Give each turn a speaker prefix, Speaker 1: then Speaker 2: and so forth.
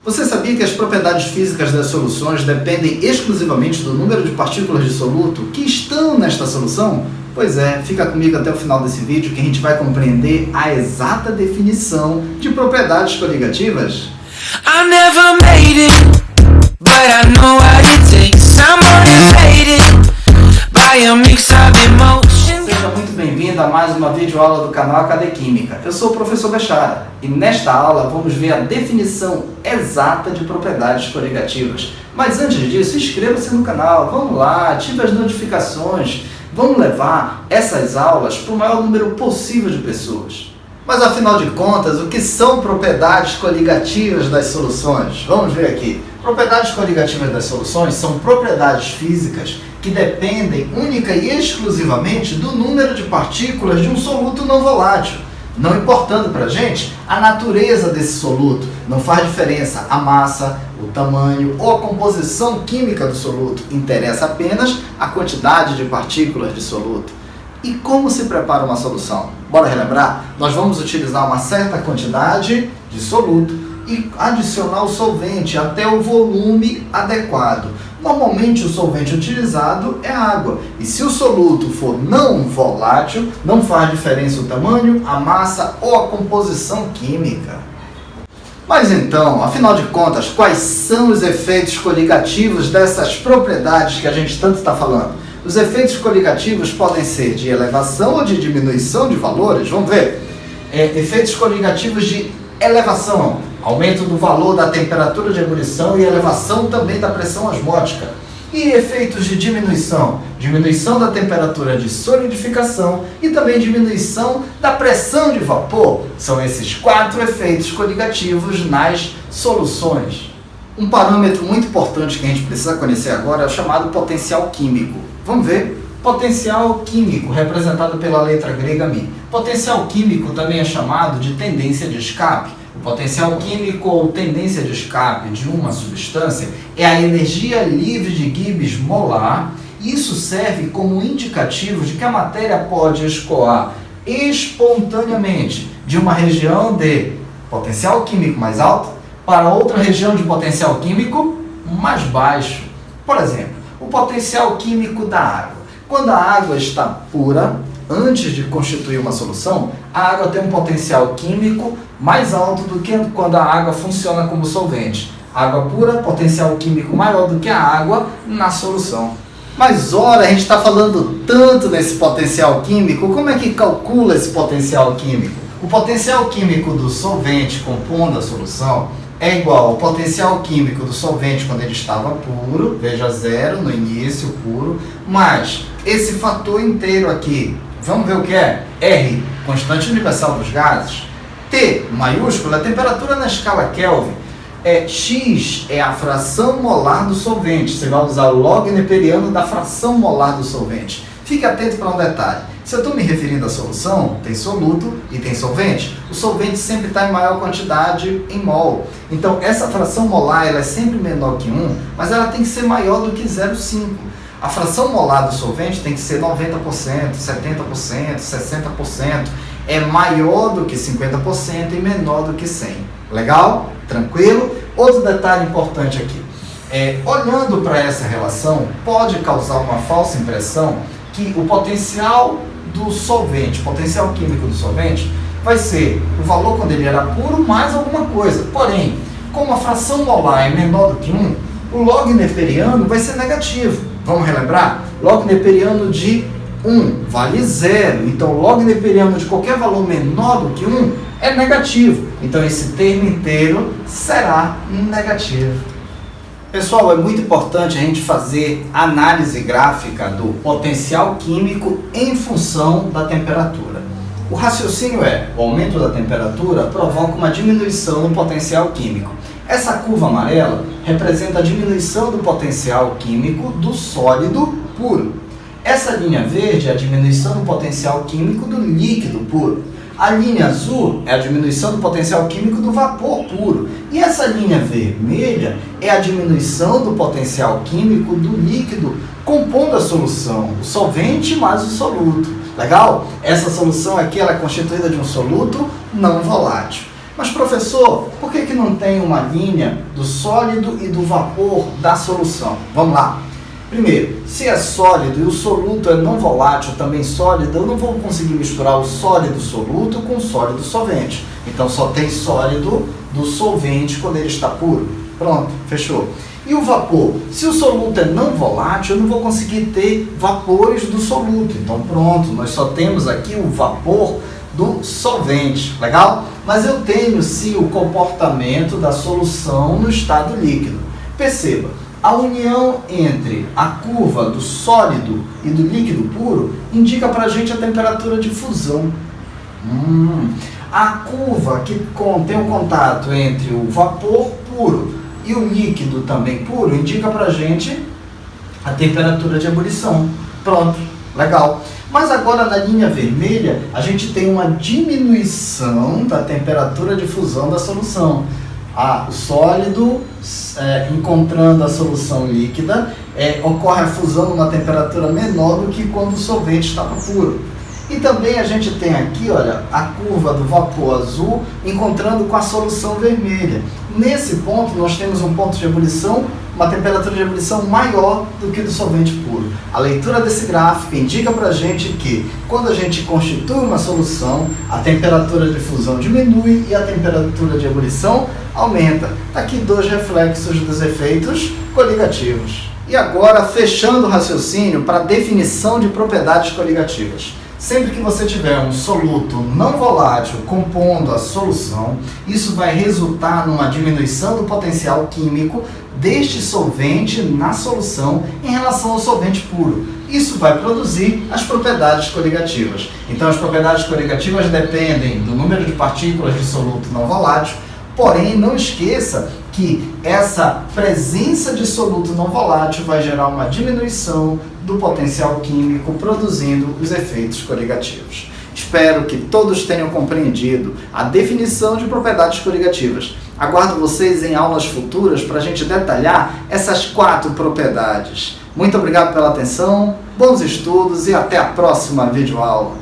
Speaker 1: Você sabia que as propriedades físicas das soluções dependem exclusivamente do número de partículas de soluto que estão nesta solução? Pois é, fica comigo até o final desse vídeo que a gente vai compreender a exata definição de propriedades coligativas. I never made it, but I know what it takes. I'm motivated by a mix of emotions. Seja muito bem-vindo a mais uma videoaula do canal Acadequímica. Eu sou o professor Bechara e nesta aula vamos ver a definição exata de propriedades coligativas. Mas antes disso, inscreva-se no canal, vamos lá, ative as notificações, vamos levar essas aulas para o maior número possível de pessoas. Mas afinal de contas, o que são propriedades coligativas das soluções? Vamos ver aqui. Propriedades coligativas das soluções são propriedades físicas que dependem única e exclusivamente do número de partículas de um soluto não volátil, não importando para a gente a natureza desse soluto. Não faz diferença a massa, o tamanho ou a composição química do soluto, interessa apenas a quantidade de partículas de soluto. E como se prepara uma solução? Bora relembrar? Nós vamos utilizar uma certa quantidade de soluto e adicionar o solvente até o volume adequado. Normalmente o solvente utilizado é água, e se o soluto for não volátil, não faz diferença o tamanho, a massa ou a composição química. Mas então, afinal de contas, quais são os efeitos coligativos dessas propriedades que a gente tanto está falando? Os efeitos coligativos podem ser de elevação ou de diminuição de valores. Vamos ver. Efeitos coligativos de elevação, aumento do valor da temperatura de ebulição e elevação também da pressão osmótica. E efeitos de diminuição, diminuição da temperatura de solidificação e também diminuição da pressão de vapor. São esses 4 efeitos coligativos nas soluções. Um parâmetro muito importante que a gente precisa conhecer agora é o chamado potencial químico. Vamos ver? Potencial químico, representado pela letra grega μ. Potencial químico também é chamado de tendência de escape. O potencial químico ou tendência de escape de uma substância é a energia livre de Gibbs molar. Isso serve como indicativo de que a matéria pode escoar espontaneamente de uma região de potencial químico mais alto para outra região de potencial químico mais baixo. Por exemplo, o potencial químico da água. Quando a água está pura, antes de constituir uma solução, a água tem um potencial químico mais alto do que quando a água funciona como solvente. Água pura, potencial químico maior do que a água na solução. Mas ora, a gente está falando tanto nesse potencial químico, como é que calcula esse potencial químico? O potencial químico do solvente compondo a solução é igual ao potencial químico do solvente quando ele estava puro, veja 0 no início, puro, mais esse fator inteiro aqui. Vamos ver o que é? R, constante universal dos gases. T, maiúscula, a temperatura na escala Kelvin. X é a fração molar do solvente. Você vai usar o log neperiano da fração molar do solvente. Fique atento para um detalhe. Se eu estou me referindo à solução, tem soluto e tem solvente. O solvente sempre está em maior quantidade em mol. Então, essa fração molar ela é sempre menor que 1, mas ela tem que ser maior do que 0,5. A fração molar do solvente tem que ser 90%, 70%, 60%. É maior do que 50% e menor do que 100. Legal? Tranquilo? Outro detalhe importante aqui. Olhando para essa relação, pode causar uma falsa impressão que o potencial do solvente, potencial químico do solvente, vai ser o valor quando ele era puro mais alguma coisa. Porém, como a fração molar é menor do que 1, o log neperiano vai ser negativo. Vamos relembrar? Log neperiano de 1 vale 0. Então, o log neperiano de qualquer valor menor do que 1 é negativo. Então, esse termo inteiro será negativo. Pessoal, é muito importante a gente fazer análise gráfica do potencial químico em função da temperatura. O raciocínio o aumento da temperatura provoca uma diminuição no potencial químico. Essa curva amarela representa a diminuição do potencial químico do sólido puro. Essa linha verde é a diminuição do potencial químico do líquido puro. A linha azul é a diminuição do potencial químico do vapor puro. E essa linha vermelha é a diminuição do potencial químico do líquido compondo a solução, o solvente mais o soluto. Legal? Essa solução aqui ela é constituída de um soluto não volátil. Mas professor, por que não tem uma linha do sólido e do vapor da solução? Vamos lá. Primeiro, se é sólido e o soluto é não volátil, também sólido, eu não vou conseguir misturar o sólido soluto com o sólido solvente. Então só tem sólido do solvente quando ele está puro. Pronto, fechou. E o vapor? Se o soluto é não volátil, eu não vou conseguir ter vapores do soluto. Então pronto, nós só temos aqui o vapor do solvente. Legal? Mas eu tenho sim o comportamento da solução no estado líquido. Perceba, a união entre a curva do sólido e do líquido puro indica para a gente a temperatura de fusão. A curva que contém o contato entre o vapor puro e o líquido também puro indica para a gente a temperatura de ebulição. Pronto, legal. Mas agora na linha vermelha a gente tem uma diminuição da temperatura de fusão da solução. O sólido encontrando a solução líquida, ocorre a fusão numa temperatura menor do que quando o solvente estava puro. E também a gente tem aqui, olha, a curva do vapor azul encontrando com a solução vermelha. Nesse ponto nós temos um ponto de ebulição, uma temperatura de ebulição maior do que do solvente puro. A leitura desse gráfico indica para a gente que quando a gente constitui uma solução, a temperatura de fusão diminui e a temperatura de ebulição aumenta. Aqui dois reflexos dos efeitos coligativos. E agora, fechando o raciocínio para a definição de propriedades coligativas. Sempre que você tiver um soluto não volátil compondo a solução, isso vai resultar numa diminuição do potencial químico deste solvente na solução em relação ao solvente puro. Isso vai produzir as propriedades coligativas. Então, as propriedades coligativas dependem do número de partículas de soluto não volátil, porém, não esqueça que essa presença de soluto não volátil vai gerar uma diminuição do potencial químico, produzindo os efeitos coligativos. Espero que todos tenham compreendido a definição de propriedades coligativas. Aguardo vocês em aulas futuras para a gente detalhar essas 4 propriedades. Muito obrigado pela atenção, bons estudos e até a próxima videoaula.